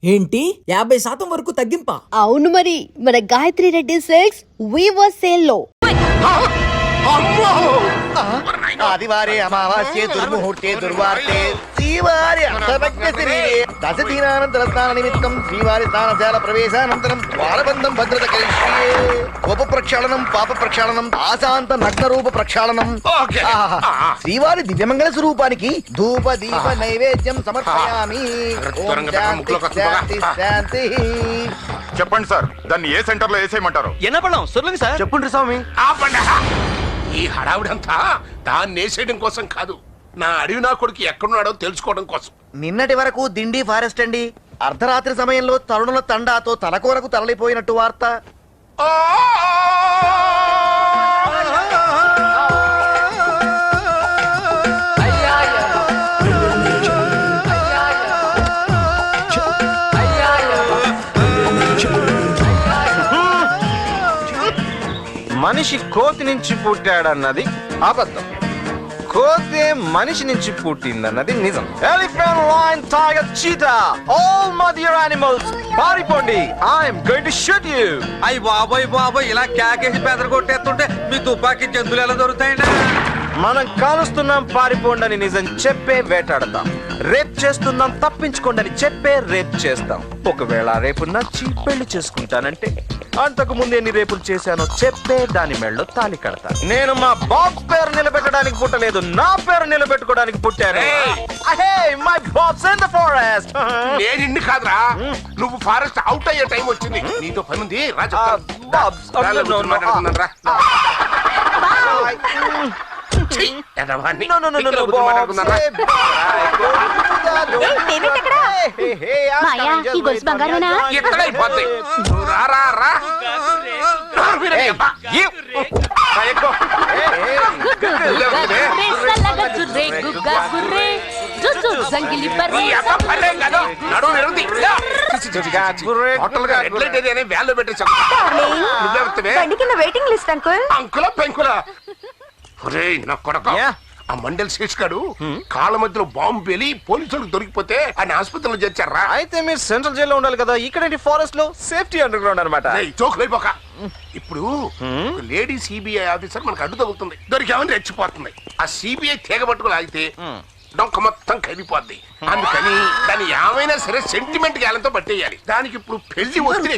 ఏంటి 50% వరకు తగ్గింపా? అవును మరి, మన Gayatri Reddy silks weaver sale లో ఆదివారే అమావాస్యే దుర్ముహూర్తే దుర్వార్తే శ్రీవారి దశదీనానంతర స్నాన నిమిత్తం శ్రీవారి స్నానశాల ప్రవేశానంతరం ద్వారబంధం భద్రత కరిష్యే. కోప ప్రక్షాళనం, పాప ప్రక్షాళనం, ఆశాంత నగ్న రూప ప్రక్షాళనం. శ్రీవారి దివ్యమంగళ స్వరూపానికి ధూప దీప నైవేద్యం సమర్పయామి. ఓం శాంతి శాంతి. చెప్పండి సార్, దాన్ని ఏ సెంటర్ లో వేసేయమంటారు? ఎన్నపడం సొల్లుంగి సార్. చెప్పండి స్వామి. ఈ హడావుడంతా దాన్ని వేసేయడం కోసం కాదు, నా అడవి నా కొడుకు ఎక్కడున్నాడో తెలుసుకోవడం కోసం. నిన్నటి వరకు దిండి ఫారెస్ట్ అండి. అర్ధరాత్రి సమయంలో తరుణుల తండాతో తలకోరకు తరలిపోయినట్టు వార్త. మనిషి కోతి నుంచి పుట్టాడన్నది అబద్ధం, కోతే మనిషి నుంచి పుట్టిందన్నది నిజం. Elephant, lion, tiger, cheetah, all mother animals పారిపోండి. I'm going to shoot you. అయ్య బాబోయ్ ఇలా కేకేసి పెదర కొట్టేస్తుంటే మీ తుపాకీ జంతువులు ఎలా దొరుకుతాయండి? మనం కాలుస్తున్నాం పారిపోండి అని నిజం చెప్పే వేటాడతాం, రేప్ చేస్తున్నాం తప్పించుకోండి అని చెప్పే రేప్ చేస్తాం. ఒకవేళ రేపు నచ్చి పెళ్లి చేసుకుంటానంటే అంతకు ముందు ఎన్ని రేపులు చేశానో చెప్పే దాని మెళ్ళలో తాళి కడతా. నేను మా బాబ్ పేరు నిలబెట్టడానికి పుట్టలేదు, నా పేరు నిలబెట్టుకోవడానికి పుట్టాను. My bobs in the forest. నేను ఇన్ని కాదురా, నువ్వు ఫారెస్ట్ అవుట్ అయ్యే టైం వచ్చింది. నీతో పని ఉంది రాజా. Waiting list uncle. అంకులా పెంకులా? నా కొడక, ఆ మండల్ శేష్ గారు కాళ్ళ మధ్యలో బాంబు పేలి పోలీసులకు దొరికిపోతే ఆయన ఆసుపత్రిలో చేర్చారా? అయితే మీరు సెంట్రల్ జైల్లో ఉండాలి కదా, ఇక్కడ ఫారెస్ట్ లో సేఫ్టీ అండర్ గ్రౌండ్ అనమాట. చోకులైపోక. ఇప్పుడు లేడీ సిబిఐ ఆఫీసర్ మనకు అడ్డు తగ్గుతుంది, దొరికామని రెచ్చిపోతుంది. ఆ సిబిఐ తీగ పట్టుకుని ఆగితే డొంక మొత్తం కదిలిపోద్ది. అందుకని దాన్ని ఏమైనా సరే సెంటిమెంట్ గాలంతో పట్టేయాలి. దానికి ఇప్పుడు పెళ్లి వస్తే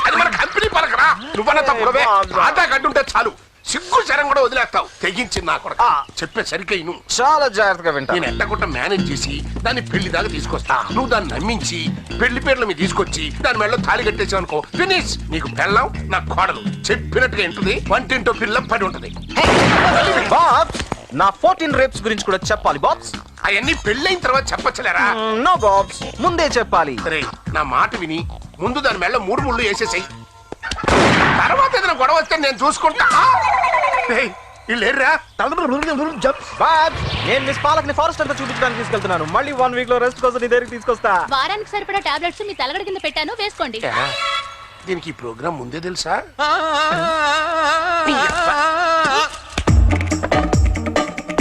అది మన కంపెనీ పలకరా. నువ్వన్నా తప్పుడవే, ఆటా కట్టుంటే చాలు సిగ్గు శరం కూడా వదిలేస్తావు. తెగించింది నా కొడుకు. చెప్పే సరికైను చాలా జాగ్రత్తగా వింటా. నేను ఎట్టకుండా మేనేజ్ చేసి దాన్ని పెళ్లి దాకా తీసుకొస్తా. నువ్వు దాన్ని నమ్మించి పెళ్లి పేర్ల మీద తీసుకొచ్చి దాని మెడలో తాళి కట్టేసావు అనుకో, ఫినిష్. నీకు పెళ్ళాం, నా కోడలు చెప్పినట్టుగా ఉంటుంది. వంటింటో పిల్ల పడి ఉంటది. నా 14 రేప్స్ గురించి కూడా చెప్పాలి బాబ్స్. అవన్నీ పెళ్ళైన తర్వాత చెప్పచ్చలేరా? నో బాబ్స్, ముందే చెప్పాలి. సరే, నా మాట విని ముందు దాని మెడలో 3 ముళ్ళు వేసేసాయి. తర్వాత ఏదైనా గొడవ వస్తే నేను చూసుకుంటా. నేను మిస్ పాలక్ని ఫారెస్ట్ అంతా చూపించడానికి తీసుకెళ్తున్నాను. మళ్ళీ 1 వీక్ లో రెస్ట్ కోసం నీ దగ్గరికి తీసుకొస్తా. వారానికి సరిపడా టాబ్లెట్స్ మీ తలగడ కింద పెట్టాను, వేసుకోండి. దీనికి ఈ ప్రోగ్రామ్ ముందే తెలుసా?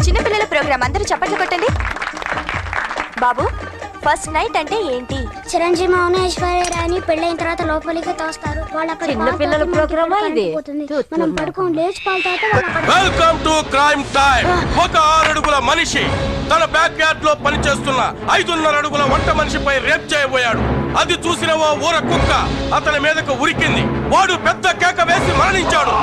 చిన్నపిల్లల ప్రోగ్రామ్, అందరూ చప్పట్లు కొట్టండి. బాబు, ఫస్ట్ నైట్ అంటే ఏంటి? చిరంజీవి మౌనేశ్వరి రాని పెళ్ళైన తర్వాత లోపలికి తోస్తారు. చిన్నపిల్లల ప్రోగ్రామా ఇది? మనం పడుకోని లేచి పాలుతాతే. Welcome to crime time. ఒక 6 అడుగుల మనిషి తన బ్యాక్ యార్డ్ లో పనిచేస్తున్న 5.5 అడుగుల వంట మనిషిపై రేప్ చేయబోయాడు. అది చూసిన ఓ ఊర కుక్క అతని మీదకు ఉరికింది. వాడు పెద్ద కేక వేసి మరణించాడు.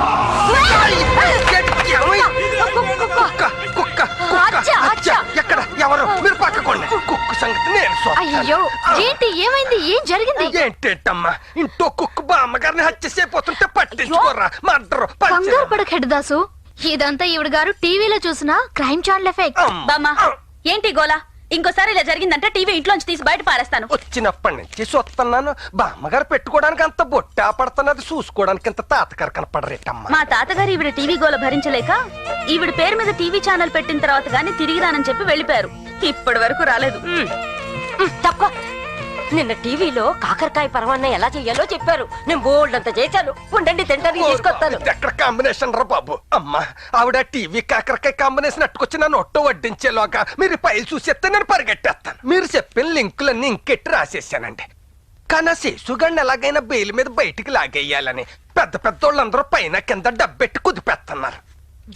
ఎక్కడ ఎవరు? మీరు పక్కకోండి. కుక్క సంగతి నేను. అయ్యో, ఏంటి, ఏమైంది, ఏం జరిగింది? ఏంటమ్మా, ఇంట్లో కుక్క బామ్మగారిని హత్య చేయబోతుంటే పట్టించుకోరా. కంగారు పడక హెడ్దాసు, ఇదంతా ఈవిడ గారు టీవీలో చూసిన క్రైమ్ ఛానల్ ఎఫెక్ట్. బామ్మ, ఏంటి గోలా? ఇంకోసారి ఇలా జరిగిందంటే టీవీ ఇంట్లోంచి తీసి బయట పారేస్తాను. వచ్చినప్పటి నుంచి చూస్తున్నాను, బామ్మగారు పెట్టుకోవడానికి అంత బొట్టా పడుతున్నది, చూసుకోవడానికి అంత తాతగారు కనపడరేటమ్మా. మా తాతగారు ఈవిడ టీవీ గోల భరించలేక ఈవిడ పేరు మీద టీవీ ఛానల్ పెట్టిన తర్వాత గానీ తిరిగి రానని చెప్పి వెళ్ళిపోయారు. ఇప్పటి వరకు రాలేదు. తప్ప నిన్న టీవీలో కాకరకాయ పరమాన్నం ఎలా చెయ్యాలో చెప్పారు. నేను బోల్డ్ అంత చేశాను. ఉండండి తింటానికి తీసుకొస్తాను. ఎక్కడ కాంబినేషన్ రా బాబు. అమ్మా ఆవిడ టీవీ కాకరకాయ కాంబినేషన్ అట్టుకొచ్చి నన్ను ఒట్టో వడ్డించేలోగా మీరు పైలు చూసేస్తే నేను పరిగెట్టేస్తాను. మీరు చెప్పిన లింకులన్నీ ఇంకెట్టి రాసేసానండి. కానీ శేషుగాడిని ఎలాగైనా బెయిల్ మీద బయటికి లాగేయాలని పెద్ద పెద్దోళ్ళందరూ పైన కింద డబ్బెట్టి కుదిపెత్తన్నారు.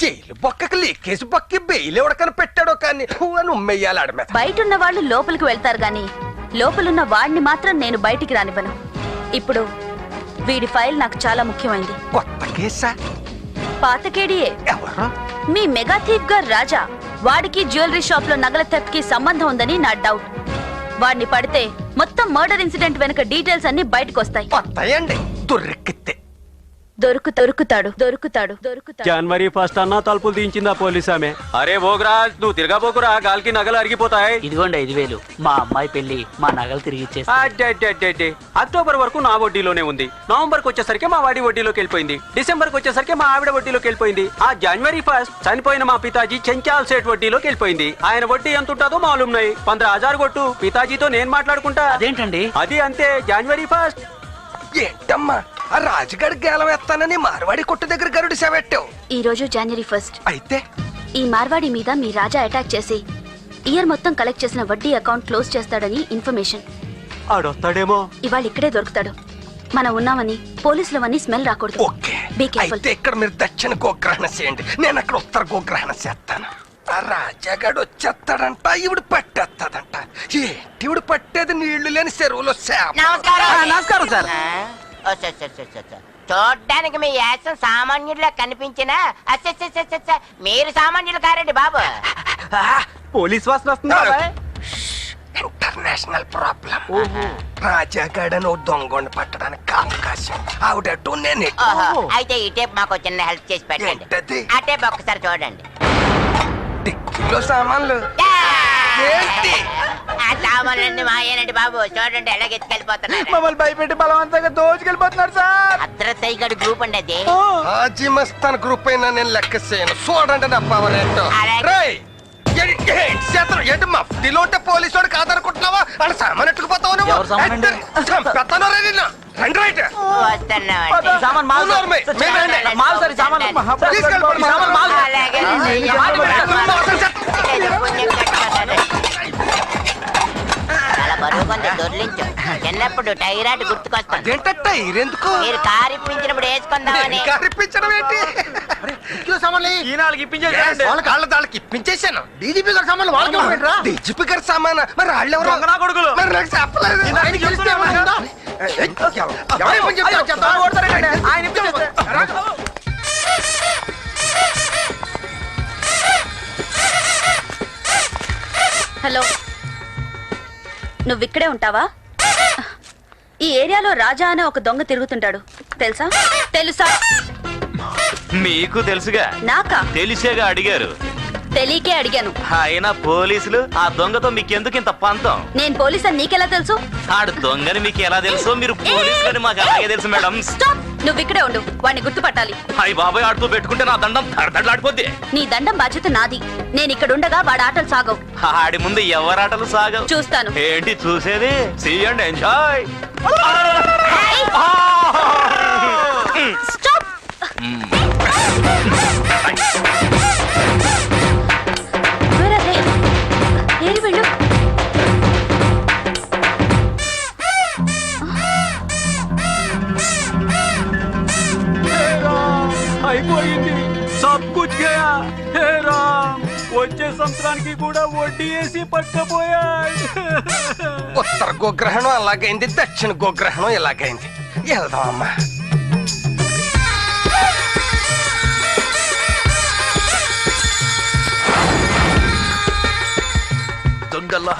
జైలు బొక్కకి లీకేసి బొక్కి బెయిల్ ఎవడకని పెట్టాడో కానీ అని ఉమ్మేయాలి ఆడ మీద. బయట ఉన్న వాళ్ళు లోపలికి వెళ్తారు గాని లోపలున్న వాడిని మాత్రం నేను బయటికి రానివ్వను. ఇప్పుడు వీడి ఫైల్ నాకు చాలా ముఖ్యమైంది. కొత్త కేసా? పాతకేడియే. ఎవరు? మీ మెగా థీఫ్ గారు రాజా. వాడికి జ్యువెలరీ షాప్ లో నగల థెఫ్ట్ కి సంబంధం ఉందని నా డౌట్. వాడిని పడితే మొత్తం మర్డర్ ఇన్సిడెంట్ వెనుక డీటెయిల్స్ అన్ని బయటకు వస్తాయి. వస్తాయండి. దొరికితే దొరుకుతాడు. జనవరి 1 అన్న తలుపులు దించిందా పోలీస్ ఆమె. అరే భోగరాజ్ నువ్వు తిరగబోకురా, గాలికి నగలు అరిగిపోతాయి. ఇదిగోండి 5,000. మా అమ్మాయి పెళ్లి, మా నగలు తిరిగి ఇచ్చేస్తా. అక్టోబర్ వరకు నా వడ్డీలోనే ఉంది. నవంబర్ కి వచ్చేసరికి మా వాడి వడ్డీలోకి వెళ్ళిపోయింది. డిసెంబర్ కి వచ్చేసరికి మా ఆవిడ వడ్డీలోకి వెళ్ళిపోయింది. ఆ జనవరి 1 చనిపోయిన మా పితాజీ చెంచాల్ సేట్ వడ్డీలోకి వెళ్ళిపోయింది. ఆయన వడ్డీ ఎంత ఉంటుందో మాలూమ్ నై. 15,000 కొట్టు, పితాజీతో నేను మాట్లాడుకుంటా. అదేంటండి? అది అంతే. జనవరి 1. ఏంటమ్మా ఆ రాజుగాడి గేలం వేస్తానని మార్వాడి కొట్టు దగ్గర గరుడు సేవెట్టావు. ఈ రోజు జనవరి 1. అయితే ఈ మార్వాడి మీద మీ రాజా అటాక్ చేసి ఇయర్ మొత్తం కలెక్ట్ చేసిన వడ్డీ అకౌంట్ క్లోజ్ చేస్తాడని ఇన్ఫర్మేషన్. ఆడొస్తాడేమో. ఇవాళ ఇక్కడే దొరుకుతాడు. మనం ఉన్నామని పోలీసులవన్నీ స్మెల్ రాకూడదు. ఓకే. Be careful. అయితే ఇక్కడ మీరు దక్షిణ గోగ్రహణ చేయండి, నేను అక్కడ ఉత్తర గోగ్రహణ చేస్తాను. ఆ రాజాగాడు వచ్చేస్తాడంట, ఇవిడు పట్టేస్తాడంట. ఏంటి ఇవిడు పట్టేది? నీళ్లు లేని చెరువులో నమస్కారం సార్. చూడ్డానికి మీ యాక్షన్ సామాన్యుడిలా కనిపించినా మీరు సామాన్యులు కారండి బాబు. పోలీస్ వాసన వస్తుంది. International problem. రాజాగాడను దొంగని పట్టడానికి అవకాశం. ఆవిడట్టు నేను అయితే ఈ టేప్ మాకు చిన్న హెల్ప్ చేసి పెట్టండి. ఏంటది? ఆ టేప్ ఒక్కసారి చూడండి. డిక్కీలో సామాన్లు ఏంటి? ఆ సామాన్లన్నీ మాయేనండి బాబు. చూడండి ఎలాగ ఎత్తుకెళ్ళిపోతున్నారు. మమ్మల్ని భయపెట్టి బలవంతంగా దోచుకెళ్ళిపోతున్నారు సార్. అద్రతయ్యగడు గ్రూప్ అండి అది. హాజీ మస్తాన్ గ్రూప్ అయినా నేను లెక్క చేయను. చూడండి నా పవర్ ఏంటో. అలాగే. ఏంటి మఫ్టీలో ఉంటే పోలీసు వాడు కాదనుకుంటున్నావా? అలా సామాన్ ఎట్టుకుపోతావు నువ్వు. ఎవరు సామాన్ అండి? చంపేస్తాను రే నిన్ను. రండి రైట్. వస్తున్నామండి. సామాన్ మాల్ సార్. మేము రండి. మాల్ సార్, సామాన్. తీసుకెళ్ళిపోండి. సామాన్ మాల్. అలాగే. చాలా బరువు కొంత దొర్లించు. చిన్నప్పుడు టైరాట్ గుర్తుకొస్తాను. ఏంటంటే ఇరెందుకు? మీరు కారు ఇప్పించినప్పుడు వేసుకుందామని. ఇప్పించడం ఏంటి? వాళ్ళకి ఇప్పించేశాను. డీజీపీ గారి సామాన్లు వాళ్ళకి డీజీపీ గారి సామాన్ మరి వాళ్ళు ఎవరు? మరి నాకు చెప్పలేదు. హలో, నువ్విక్కడే ఉంటావా? ఈ ఏరియాలో రాజా అనే ఒక దొంగ తిరుగుతుంటాడు. తెలుసా? మీకు తెలుసుగా. నాకా? తెలిసేగా అడిగారు. తెలియకే అడిగాను. ఆయన పోలీసులు ఆ దొంగతో మీకెందుకు ఇంత పంతం? నేను పోలీస్ అని నీకెలా తెలుసు? ఆడు దొంగని మీకు ఎలా తెలుసు? మీరు పోలీసులని మాకు అలాగే తెలుసు మేడం. స్టాప్! నువ్వు ఇక్కడే ఉండు, వాడిని గుర్తుపట్టాలి. అయ్యి బాబాయ్, ఆడుతూ పెట్టుకుంటే నా దండం దడదడలాడిపోద్ది. నీ దండం బాధ్యత నాది. నేను ఇక్కడ ఉండగా వాడి ఆటలు సాగవు. ఆడి ముందు ఎవరాటలు సాగవు. చూస్తాను. ఏంటి చూసేది? See and enjoy. స్టాప్! ఏరి వెళ్ళు. అయిపోయింది. సబ్ కుచ్ గయా. హే రామ్, వచ్చే సంవత్సరానికి కూడా వడ్డీ వేసి పట్టపోయాయి. ఉత్తర గోగ్రహణం అలాగైంది, దక్షిణ గోగ్రహణం ఇలాగైంది. వెళ్దాం అమ్మా. దొంగల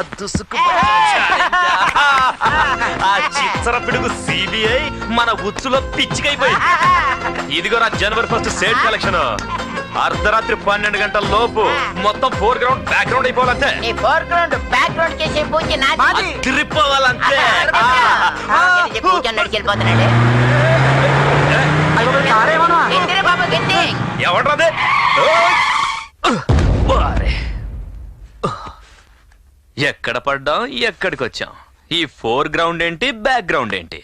ఆ చిత్ర పిడుగు సిబిఐ మన ఉచ్చులో పిచ్చికైపోయింది. ఇదిగోరా జనవరి 1 సేట్ కలెక్షన్. అర్ధరాత్రి 12 గంటల లోపు మొత్తం ఫోర్ గ్రౌండ్ బ్యాక్ గ్రౌండ్ అయిపోవాలంటే. ఈ ఫోర్ గ్రౌండ్ బ్యాక్ గ్రౌండ్ చేసే పూజ నాది. తిరిగిపోవాలంటే. కూర్చొని నడిచెళ్ళిపోతున్నాడు. బాబు గట్టి ఎవడ్రదే? ఎక్కడ పడ్డాం, ఎక్కడికి వచ్చాం? ఈ ఫోర్ గ్రౌండ్ ఏంటి, బ్యాక్ గ్రౌండ్ ఏంటి?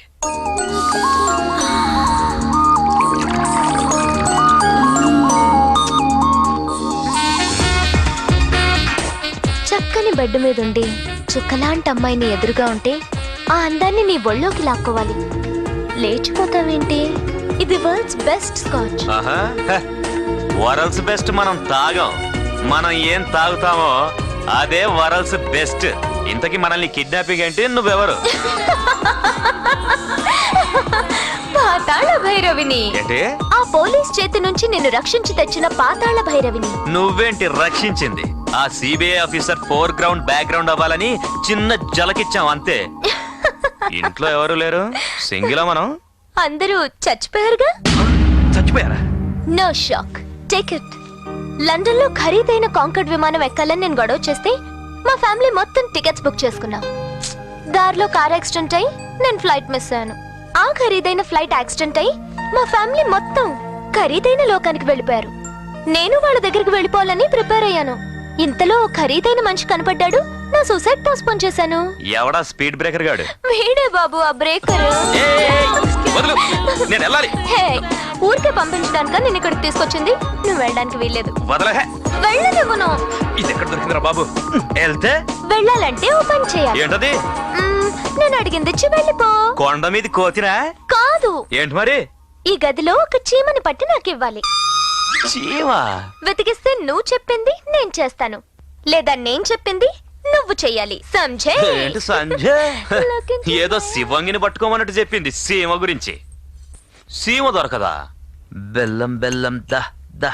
చక్కని బెడ్ మీద ఉండి చుక్కలాంటి అమ్మాయిని ఎదురుగా ఉంటే ఆ అందాన్ని నీ ఒళ్ళోకి లాక్కోవాలి. లేచిపోతావేంటి? ఇది world's best scotch. World's best మనం తాగాం. మనం ఏం తాగుతామో అదే వరల్డ్స్ బెస్ట్. ఇంతకీ మనల్ని కిడ్నాపింగ్ ఏంటి? నువ్వెవరు? పాతాళ భైరవిని. ఏంటి? ఆ పోలీస్ చేతి నుంచి నిన్ను రక్షించి తెచ్చిన పాతాళ భైరవిని. నువ్వేంటి రక్షించింది? ఆ CBI officer four ground back ground అవ్వాలని చిన్న జలకిచ్చాం అంతే. ఇంట్లో ఎవరు లేరు, సింగిలా మనం? అందరూ చచ్చిపోయారుగా. చచ్చిపోయారా? No shock, take it. London లో ఖరీదైన కాంకర్డ్ విమానం ఎక్కాలని నేను గొడవ చేస్తే మా ఫ్యామిలీ మొత్తం టికెట్స్ బుక్ చేసుకున్నాం. దారిలో కార్ యాక్సిడెంట్ అయి నేను ఫ్లైట్ మిస్ అయ్యాను. ఆ ఖరీదైన ఫ్లైట్ యాక్సిడెంట్ అయి మా ఫ్యామిలీ మొత్తం ఖరీదైన లోకానికి వెళ్ళిపోయారు. నేను వాళ్ళ దగ్గరికి వెళ్ళిపోవాలని ప్రిపేర్ అయ్యాను. ఇంతలో ఖరీదైన మనిషి కనపడ్డాడు. నా సూసైడ్ పోస్ట్పోన్ చేశాను. ఎవడా స్పీడ్ బ్రేకర్ గాడు? వీడే బాబు ఆ బ్రేకర్. నేను వెళ్ళాలి. హే, ఊరికే పంపించడానిక నేను ఇక్కడికి తీసుకొచ్చింది. నువ్వు వెళ్ళడానికి వీల్లేదు. వెళ్ళనివ్వను. ఇది ఎక్కడ దొరికిందిరా బాబు? వెళ్తే వెళ్ళాలంటే ఓ పని చేయాలి. ఏంటది? నేను అడిగింది ఇచ్చి వెళ్ళిపో. కొండ మీద కోతిరా? కాదు. ఏంటి మరి? ఈ గదిలో ఒక చీమని పట్టి నాకు ఇవ్వాలి. చీమా? వెతికిస్తే నువ్వు చెప్పింది నేను చేస్తాను, లేదా నేను చెప్పింది నువ్వు చెయ్యాలి. సంజే? ఏంటి సంజయ్? ఏదో శివంగిని పట్టుకోమన్నట్టు చెప్పింది సీమ గురించి. సీమ దొరకదా? బెల్లం బెల్లం దా దా.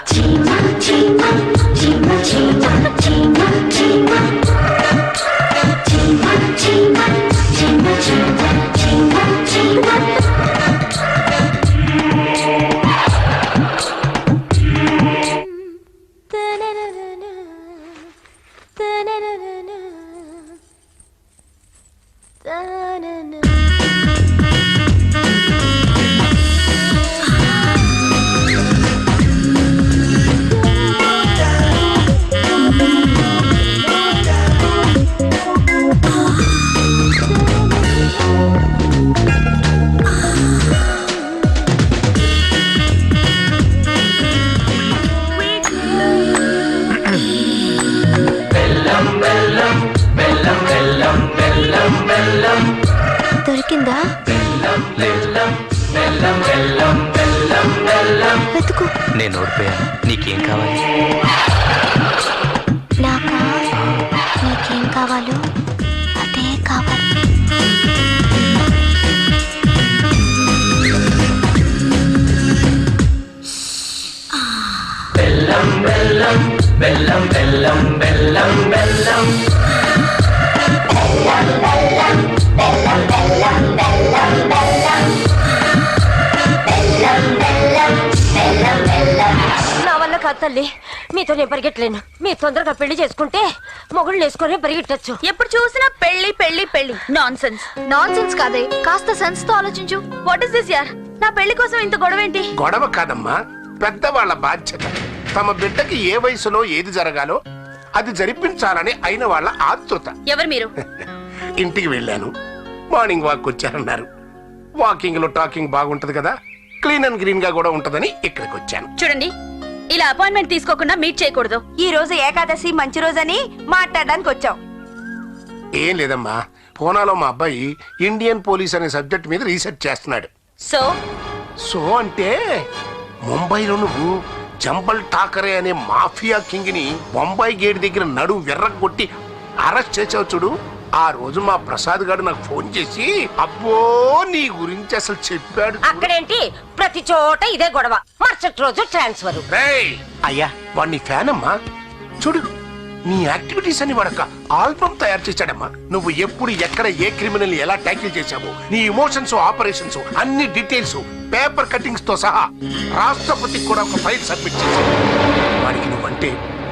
దొరికిందా? వెతుకు. నేను ఓడిపోయాను. నీకేం కావాలి? నాకా? నీకేం కావాలో అదే కావాలి. బెల్లం బెల్లం బెల్లం బెల్లం బెల్లం బెల్లం నా వల్ల కాదు తల్లి, మీతో నేను పరిగెట్టలేను. మీరు తొందరగా పెళ్లి చేసుకుంటే మొగుళ్ళు వేసుకొని పరిగెట్టచ్చు. ఎప్పుడు చూసినా పెళ్లి పెళ్లి పెళ్లి. Non sense. నాన్ సెన్స్ కాదే, కాస్త సెన్స్ తో ఆలోచించు. వాట్ ఇస్ దిస్ యార్? నా పెళ్లి కోసం ఇంత గొడవ ఏంటి? గొడవ కాదమ్మా, పెద్దవాళ్ళ బాధ్యత. తమ బిడ్డకి ఏ వయసులో ఏది జరగాలో అది జరిపించాలని అయిన వాళ్ళ ఆతృత. ఎవరు మీరు? ఇంటికి వెళ్ళాను, మార్నింగ్ వాక్ వచ్చారన్నారు. వాకింగ్ లో టాకింగ్ బాగుంటది కదా, క్లీన్ అండ్ గ్రీన్ గా కూడా ఉంటదని ఇక్కడికి వచ్చాను. చూడండి, ఇలా అపాయింట్మెంట్ తీసుకోకుండా మీట్ చేయకూడదు. ఈ రోజు ఏకాదశి మంచి రోజని మాట్లాడడానికి వచ్చాం. ఏం లేదమ్మా, పూనాలో మా అబ్బాయి ఇండియన్ పోలీస్ అనే సబ్జెక్ట్ మీద రీసెర్చ్ చేస్తున్నాడు. సో అంటే ముంబైలో నువ్వు జంబల్ ఠాకరే అనే మాఫియా కింగ్ ని బొంబాయి గేట్ దగ్గర నడుము విర్రగొట్టి అరెస్ట్ చేసావు చూడు. ఆ రోజు మా ప్రసాద్ గారు నాకు ఫోన్ చేసి అబ్బో నీ గురించి అసలు చెప్పాడు. అక్కడేంటి ప్రతి చోట ఇదే గొడవ, మరుసటి రోజు ట్రాన్స్ఫర్. అయ్యా వాడిని ఫ్యాన్ అమ్మా, చూడు నీ యాక్టివిటీస్ అని వాడక ఆల్బమ్ తయారు చేశాడమ్మా. నువ్వు ఎప్పుడు ఎక్కడ ఏ క్రిమినల్ ఎలా ట్యాకిల్ చేశావు, నీ ఇమోషన్స్ ఆపరేషన్స్ అన్ని డీటెయిల్స్ పేపర్ కటింగ్స్ తో సహా రాష్ట్రపతికి కూడా ఒక ఫైల్ సబ్మిట్ చేశావు. వాడికి నువ్వంటే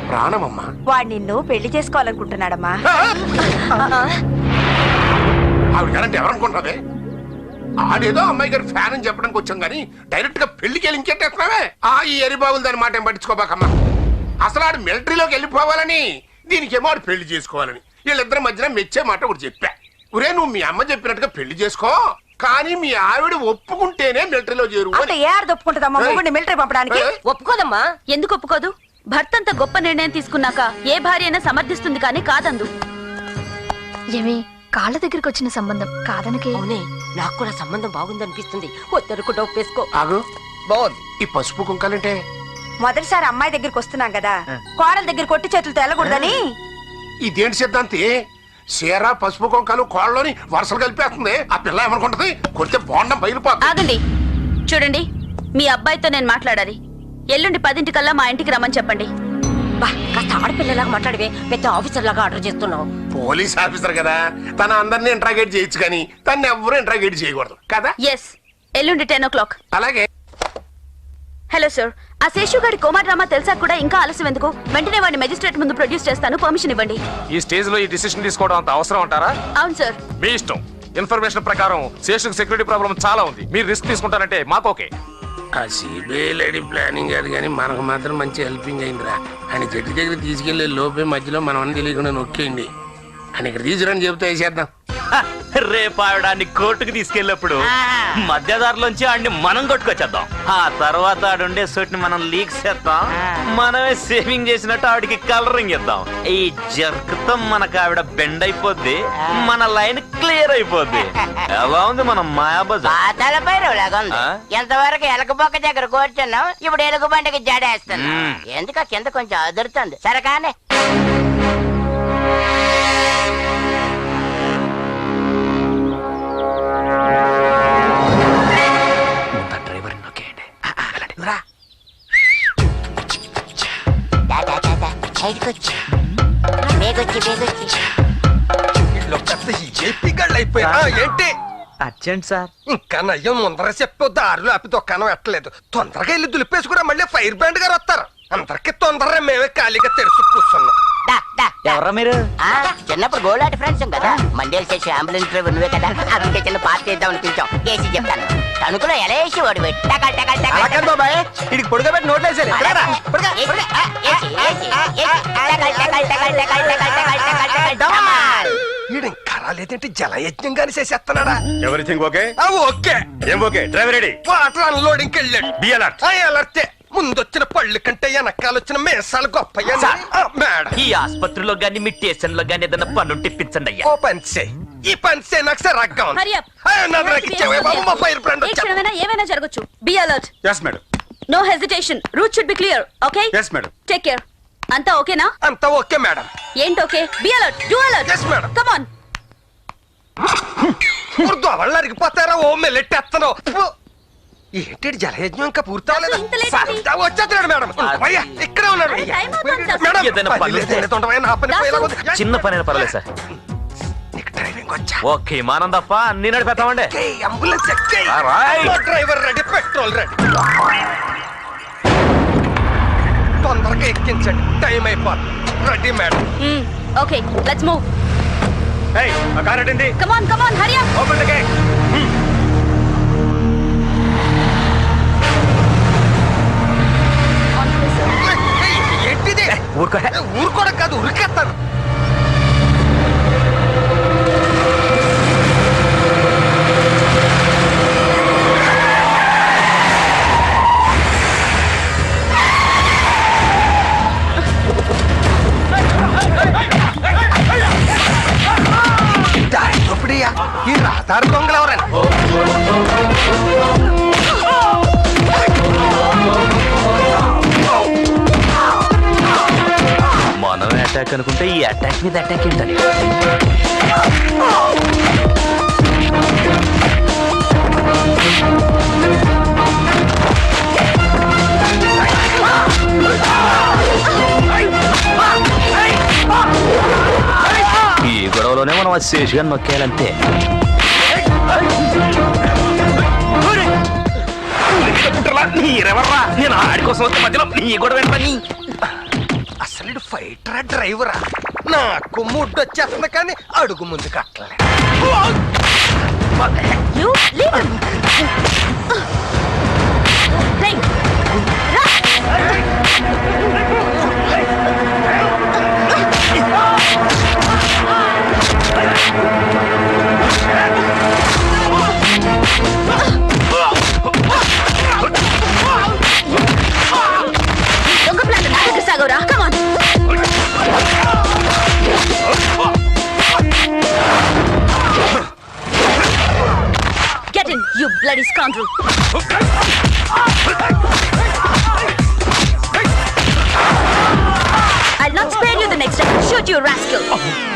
ప్రాణమమ్మా. వాడు నిన్ను పెళ్లి చేసుకోవాలనుకుంటున్నాడమ్మా. ఆవిడంటే ఎవరనుకుంటున్నావే? ఆడేదో అమ్మాయి గారు ఫ్యాన్ అని చెప్పడానికి వచ్చాం కానీ డైరెక్ట్ గా పెళ్లికి వెళ్ళి ఇంకేటేస్తున్నావే. ఈ ఎరిబాబులు దాని మాట ఏం పట్టించుకోబాకమ్మా. అసలు ఆడు మిలిటరీలోకి వెళ్ళిపోవాలని, దీనికేమో ఆడు పెళ్లి చేసుకోవాలని. వీళ్ళిద్దరి మధ్యన మెచ్చే మాట ఒకటి చెప్పా. ఒరే నువ్వు మీ అమ్మ చెప్పినట్టుగా పెళ్లి చేసుకో, కానీ మీ ఆవిడ ఒప్పుకుంటేనే మిలిటరీలో చేరు. అంటే ఏ ఆడది ఒప్పుకుంటుందమ్మా మొగుడిని మిలిటరీ పంపడానికి? ఒప్పుకోదమ్మా. ఎందుకు ఒప్పుకోదు? భర్త అంత గొప్ప నిర్ణయం తీసుకున్నాక ఏ భార్య అయినా సమర్థిస్తుంది కానీ కాదందు. ఏమి కాళ్ళ దగ్గరికి వచ్చిన సంబంధం కాదనకే. అవునే, నాకు కూడా సంబంధం బాగుందనిపిస్తుంది. వద్దరుకు డొప్పేసుకో. ఆగు, బాగుంది. ఈ పసుపు కుంకాలంటే మొదటిసారి అమ్మాయి దగ్గరికి వస్తున్నాం కదా, కోడల దగ్గర కొట్టి చేతులతో వెళ్ళకూడదని. ఇదేంటి సిద్ధాంతి? చీర పసుపు కుంకాలు కోళ్ళలోని వరుసలు కలిపేస్తుంది. ఆ పిల్ల ఏమనుకుంటది? కొడితే బోండం బయలుపోతుంది. ఆగండి, చూడండి, మీ అబ్బాయితో నేను మాట్లాడాలి. ఎల్లుండి 10 మా ఇంటికి రమ్మని చెప్పండి. కాస్త ఆడపిల్లలాగా మాట్లాడివే, పెద్ద ఆఫీసర్ లాగా ఆర్డర్ చేస్తున్నావు. పోలీస్ ఆఫీసర్ కదా, తన అందరినీ ఇంట్రాగేట్ చేయొచ్చు కానీ తను ఎవరు ఇంట్రాగేట్ చేయకూడదు కదా. ఎస్, ఎల్లుండి 10 o'clock. అలాగే. హలో సార్, ఆ శేషు గారి కోమా డ్రామా తెలుసా కూడా ఇంకా ఆలస్యం ఎందుకు? వెంటనే వాడిని మెజిస్ట్రేట్ ముందు ప్రొడ్యూస్ చేస్తాను, పర్మిషన్ ఇవ్వండి. ఈ స్టేజ్ లో ఈ డిసిషన్ తీసుకోవడం అంత అవసరం అంటారా? అవును సార్. మీ ఇష్టం. ఇన్ఫర్మేషన్ ప్రకారం శేషుకు సెక్యూరిటీ ప్రాబ్లం చాలా ఉంది. మీరు రిస్క్ తీసుకుంటారంటే మాకు ఓకే. ఆ సిబిఐ లేడీ ప్లానింగ్ కాదు కానీ మనకు మాత్రం మంచి హెల్పింగ్ అయిందిరా. ఆయన జడ్జి దగ్గర తీసుకెళ్లే లోపే మధ్యలో మనం అన్ని తెలియకుండా నొక్కేయండి. ఆయన ఇక్కడ తీసుకురని చెబుతా వేసేద్దాం. రేపు ఆవిడాన్ని కోర్టుకు తీసుకెళ్ళినప్పుడు మధ్యదారులోంచి ఆడిని మనం కొట్టుకొచ్చేద్దాం. ఆ తర్వాత ఆడుండే సూట్ని మనం లీక్ చేద్దాం. మనమే సేవింగ్ చేసినట్టు ఆవిడికి కలరింగ్ ఇద్దాం. ఈ జర్కుతో మనకు ఆవిడ బెండ్ అయిపోద్ది, మన లైన్ క్లియర్ అయిపోద్ది. ఎలా ఉంది మనం మాయాబజార్? తలపై ఎంతవరకు ఎలకబొక్క దగ్గర కూర్చున్నాం, ఇప్పుడు ఎలుగు బండికి జడేస్తున్నాం. ఎందుక కింద కొంచెం అదురుతుంది. సరే కానీ ఏంటి అర్జెంట్ సార్. ఇంకా నయ్యం ముందర చెప్పు, దారిలో ఆపి దుకాణం ఎట్టలేదు. తొందరగా వెళ్ళి దులిపేసుకురా, మళ్ళీ ఫైర్ బ్రాండ్ గారు వస్తారు. అందరికి తొందరగా మేమే ఖాళీగా తెరుచు కూర్చున్నాం. ఎవరా మీరు? చిన్నప్పుడు గోలాటి ఫ్రెండ్స్ కదా, మండేలు చేసి అంబులెన్స్ డ్రైవర్ నువ్వే కదా. అందుకే చిన్న పార్టీ ఇద్దామని పిలిచాం. ఏసీ చెప్తాను, తణుకులో ఎలా వేసి వాడు బాబాయ్ ఇడికి పొడుగబెట్టి నోట్లేసారు. కరాలేదేంటి జలయజ్ఞం గాని చేసేస్తున్నాడా? Everything okay? ఓకే. ఏం okay? Driver ready. Water unloading వెళ్ళాడు. Be alert. అలర్టే. ముందొచ్చిన పళ్ళు కంటే వెనకాలొచ్చిన మేసాలు గొప్ప. ఈ ఆసుపత్రిలో గాని మీ స్టేషన్ లో గాని ఏదైనా పన్ను టిప్పించండి అయ్యా. ఓ పని చేయి, ఈ పని చేయి, నాకు సరగ్గా ఉంది. ఏమైనా జరగచ్చు. Be alert. Yes madam. No hesitation, route should be clear. Okay? Yes madam. Take care. అంతా ఓకేనా? అంతా ఓకే మేడం. ఏంటి okay? Be alert, do alert. Yes madam. Come on. దోవళ్ళు అరిగిపోతారా? ఓ మెల్లెట్టేస్తున్నావు. ఏంటి జలయజ్ఞం ఇంకా పూర్తి అవ్వలేదు? వచ్చేస్తున్నాడు మేడం. ఇక్కడే ఉన్నాడు. చిన్న పని పర్లేదు సార్. ఓకే మానం తప్ప అన్ని నడిపేస్తామండి. Ambulance driver ready, petrol ready. తొందరగా ఎక్కించండి, టైం అయిపోతుంది. Ready madam. Okay, let's move. Hey, a car attendee. Come on, hurry up. Open the gate. ఏంటిది? ఊరుకోవడం కాదు, ఉరికేస్తాను. ఈ రాధారు దొంగలు ఎవరండి? మనం అటాక్ అనుకుంటే ఈ అటాక్ మీద అటాక్ ఏంటని. ఈ గొడవలోనే మనం అది శేషుగా నొక్కేయాలంతే. నీరెవర్రా? నేను ఆడి కోసం వస్తే మధ్యలో నీ గొడవ ఏంటని. అసలు ఫైటరా డ్రైవరా? నాకు ముడ్డు వచ్చేస్తుంది కానీ అడుగు ముందు కట్టలే. Hey! nothing, you bloody scoundrel. I'll not spare you the next time. Shoot you, rascal.